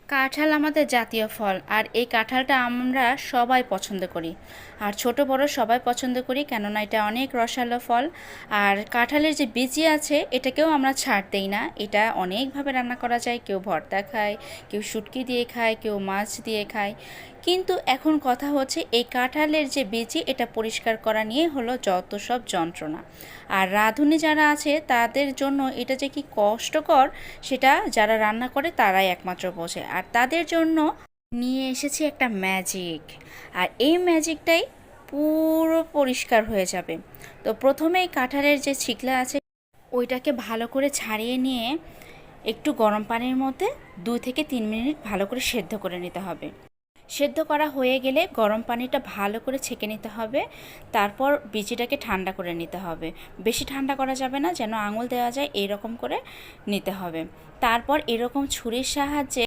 কাঁঠাল আমাদের জাতীয় ফল, আর এই কাঁঠালটা আমরা সবাই পছন্দ করি। আর ছোট বড় সবাই পছন্দ করি, কেননা এটা অনেক রসালো ফল। আর কাঁঠালের যে বিচি আছে এটাকেও আমরা ছাড় দেই না। এটা অনেকভাবে রান্না করা যায়, কেউ ভর্তা খায়, কেউ শুটকি দিয়ে খায়, কেউ মাছ দিয়ে খায়। কিন্তু এখন কথা হচ্ছে এই কাঁঠালের যে বিচি এটা পরিষ্কার করা নিয়ে হলো যত সব যন্ত্রণা। আর রাঁধুনি যারা আছে তাদের জন্য এটা যে কি কষ্টকর, সেটা যারা রান্না করে তারাই একমাত্র বোঝে। আর তাদের জন্য নিয়ে এসেছি একটা ম্যাজিক। আর এই ম্যাজিকটাই পুরো পরিষ্কার হয়ে যাবে। তো প্রথমেই কাঁঠালের যে ছিকলা আছে ওইটাকে ভালো করে ছাড়িয়ে নিয়ে একটু গরম পানির মধ্যে 2 থেকে 3 মিনিট ভালো করে সেদ্ধ করে নিতে হবে। সেদ্ধ করা হয়ে গেলে গরম পানিটা ভালো করে ছেঁকে নিতে হবে। তারপর বিচিটাকে ঠান্ডা করে নিতে হবে। বেশি ঠান্ডা করা যাবে না, যেন আঙুল দেওয়া যায়, এইরকম করে নিতে হবে। তারপর এরকম ছুরির সাহায্যে